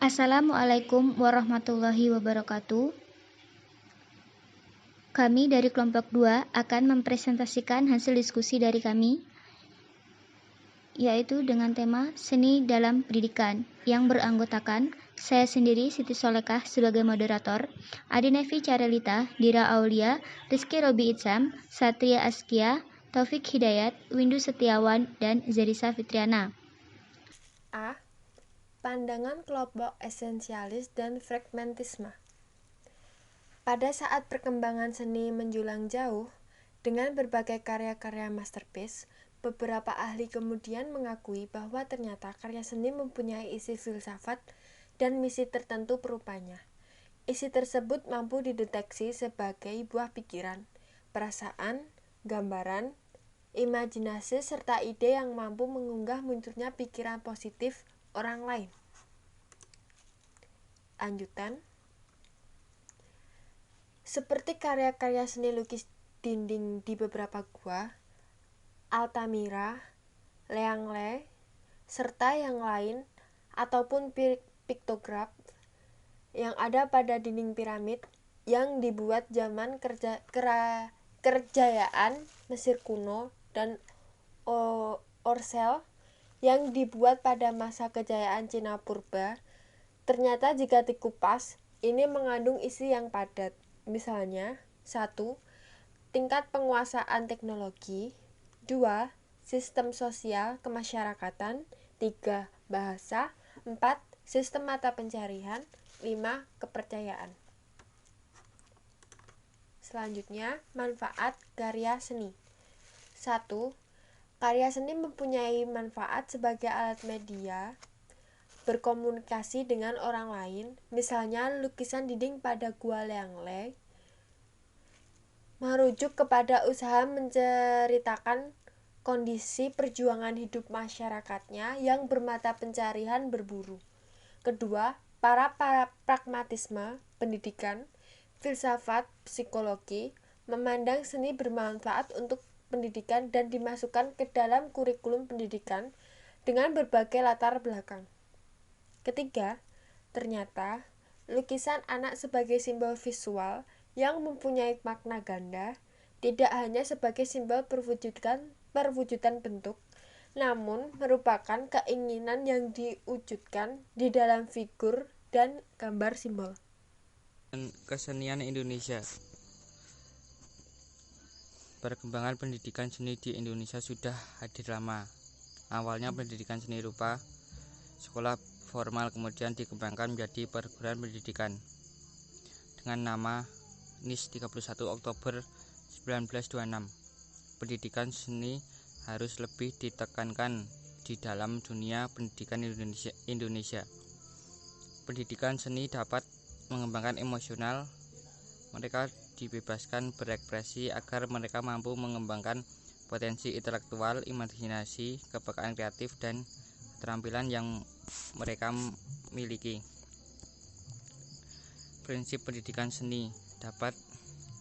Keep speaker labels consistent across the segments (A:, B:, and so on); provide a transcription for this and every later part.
A: Assalamualaikum warahmatullahi wabarakatuh. Kami dari kelompok 2 akan mempresentasikan hasil diskusi dari kami, yaitu dengan tema Seni dalam Pendidikan, yang beranggotakan saya sendiri, Siti Solekah, sebagai moderator, Adinevi Carelita, Dira Aulia, Rizky Robi Itsam, Satria Askia, Taufik Hidayat, Windu Setiawan, dan Zarisa Fitriana.
B: A. Pandangan kelompok esensialis dan fragmentisme. Pada saat perkembangan seni menjulang jauh, dengan berbagai karya-karya masterpiece, beberapa ahli kemudian mengakui bahwa ternyata karya seni mempunyai isi filsafat dan misi tertentu perupanya. Isi tersebut mampu dideteksi sebagai buah pikiran, perasaan, gambaran, imajinasi, serta ide yang mampu mengunggah munculnya pikiran positif orang lain. Lanjutan, seperti karya-karya seni lukis dinding di beberapa gua, Altamira, Leangle, serta yang lain, ataupun piktograf yang ada pada dinding piramid yang dibuat zaman kerajaan Mesir kuno dan orsel yang dibuat pada masa kejayaan Cina purba. Ternyata jika dikupas, ini mengandung isi yang padat. Misalnya, 1. Tingkat penguasaan teknologi, 2. Sistem sosial kemasyarakatan, 3. Bahasa, 4. Sistem mata pencarian, 5. Kepercayaan. Selanjutnya, manfaat karya seni. 1. Karya seni mempunyai manfaat sebagai alat media berkomunikasi dengan orang lain. Misalnya, lukisan dinding pada Gua Leangle merujuk kepada usaha menceritakan kondisi perjuangan hidup masyarakatnya yang bermata pencarian berburu. Kedua, para pragmatisme, pendidikan, filsafat, psikologi, memandang seni bermanfaat untuk pendidikan dan dimasukkan ke dalam kurikulum pendidikan dengan berbagai latar belakang. Ketiga, ternyata lukisan anak sebagai simbol visual yang mempunyai makna ganda tidak hanya sebagai simbol perwujudan bentuk, namun merupakan keinginan yang diwujudkan di dalam figur dan gambar simbol.
C: Kesenian Indonesia. Perkembangan pendidikan seni di Indonesia sudah hadir lama. Awalnya pendidikan seni rupa sekolah formal, kemudian dikembangkan menjadi perguruan pendidikan dengan nama NIS 31 Oktober 1926. Pendidikan seni harus lebih ditekankan di dalam dunia pendidikan Indonesia. Pendidikan seni dapat mengembangkan emosional, mereka dibebaskan berekspresi agar mereka mampu mengembangkan potensi intelektual, imajinasi, kepekaan kreatif, dan keterampilan yang mereka miliki. Prinsip pendidikan seni dapat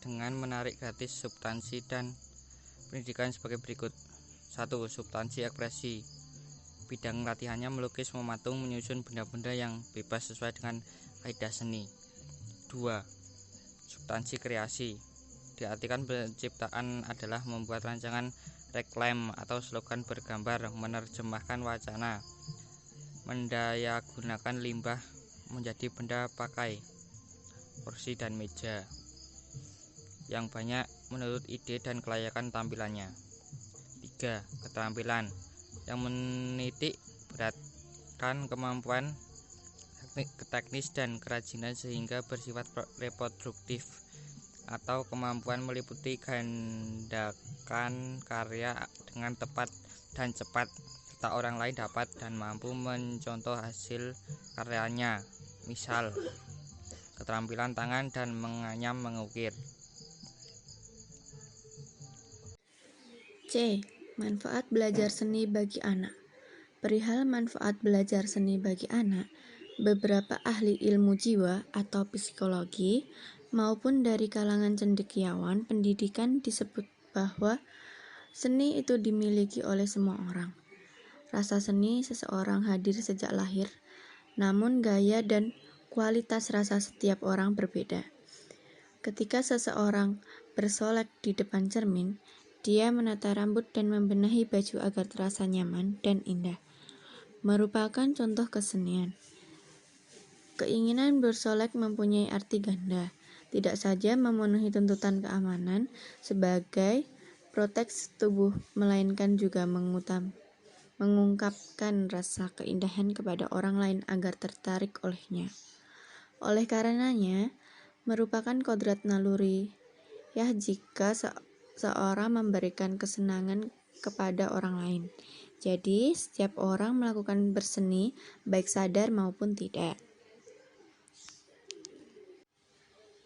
C: dengan menarik gratis substansi dan pendidikan sebagai berikut. 1. Substansi ekspresi. Bidang latihannya melukis, mematung, menyusun benda-benda yang bebas sesuai dengan kaidah seni. 2. Substansi kreasi. Diartikan penciptaan adalah membuat rancangan reklame atau slogan bergambar, menerjemahkan wacana, mendayagunakan limbah menjadi benda pakai, kursi dan meja yang banyak menurut ide dan kelayakan tampilannya. 3. Keterampilan yang menitik beratkan kemampuan teknis dan kerajinan sehingga bersifat reproduktif, atau kemampuan meliputi gandakan karya dengan tepat dan cepat, serta orang lain dapat dan mampu mencontoh hasil karyanya. Misal, keterampilan tangan dan menganyam mengukir.
D: C. Manfaat belajar seni bagi anak. Perihal manfaat belajar seni bagi anak, beberapa ahli ilmu jiwa atau psikologi maupun dari kalangan cendekiawan pendidikan disebut bahwa seni itu dimiliki oleh semua orang. Rasa seni seseorang hadir sejak lahir, namun gaya dan kualitas rasa setiap orang berbeda. Ketika seseorang bersolek di depan cermin, dia menata rambut dan membenahi baju agar terasa nyaman dan indah, merupakan contoh kesenian. Keinginan bersolek mempunyai arti ganda, tidak saja memenuhi tuntutan keamanan sebagai proteks tubuh, melainkan juga mengungkapkan rasa keindahan kepada orang lain agar tertarik olehnya. Oleh karenanya, merupakan kodrat naluri jika seorang memberikan kesenangan kepada orang lain. Jadi, setiap orang melakukan berseni, baik sadar maupun tidak.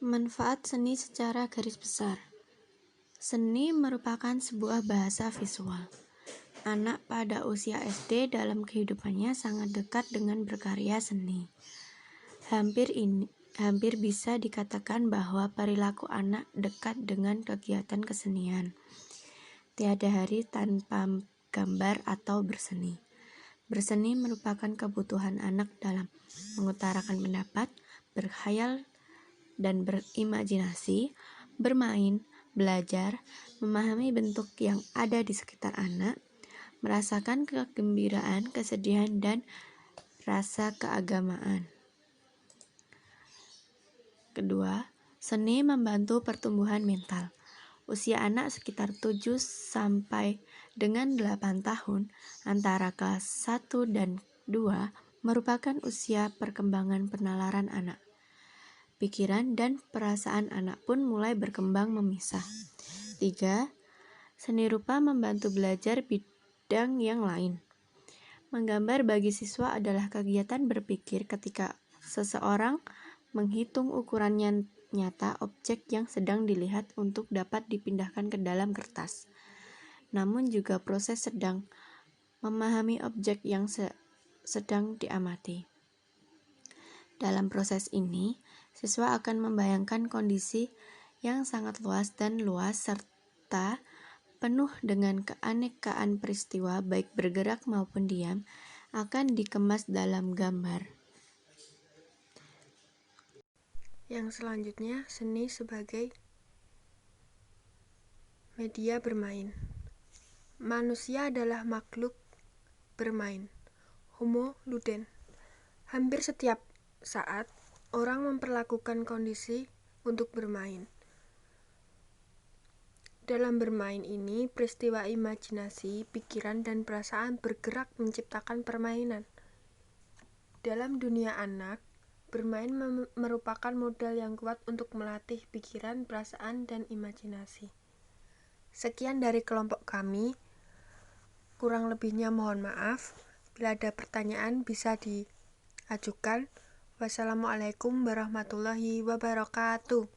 D: Manfaat seni secara garis besar. Seni merupakan sebuah bahasa visual. Anak pada usia SD dalam kehidupannya sangat dekat dengan berkarya seni. Hampir bisa dikatakan bahwa perilaku anak dekat dengan kegiatan kesenian. Tiada hari tanpa gambar atau berseni. Berseni merupakan kebutuhan anak dalam mengutarakan pendapat, berkhayal dan berimajinasi, bermain, belajar, memahami bentuk yang ada di sekitar anak, merasakan kegembiraan, kesedihan, dan rasa keagamaan. Kedua, seni membantu pertumbuhan mental. Usia anak sekitar 7 sampai dengan 8 tahun, antara kelas 1 dan 2, merupakan usia perkembangan penalaran anak. Pikiran dan perasaan anak pun mulai berkembang memisah. 3. Seni rupa membantu belajar bidang yang lain. Menggambar bagi siswa adalah kegiatan berpikir ketika seseorang menghitung ukuran nyata objek yang sedang dilihat untuk dapat dipindahkan ke dalam kertas. Namun juga proses sedang memahami objek yang sedang diamati. Dalam proses ini, siswa akan membayangkan kondisi yang sangat luas serta penuh dengan keanekaan peristiwa baik bergerak maupun diam akan dikemas dalam gambar.
B: Yang selanjutnya, seni sebagai media bermain. Manusia adalah makhluk bermain, homo ludens. Hampir setiap saat, orang memperlakukan kondisi untuk bermain. Dalam bermain ini, peristiwa imajinasi, pikiran, dan perasaan bergerak menciptakan permainan. Dalam dunia anak, bermain merupakan modal yang kuat untuk melatih pikiran, perasaan, dan imajinasi. Sekian dari kelompok kami. Kurang lebihnya mohon maaf. Bila ada pertanyaan bisa diajukan. Wassalamualaikum warahmatullahi wabarakatuh.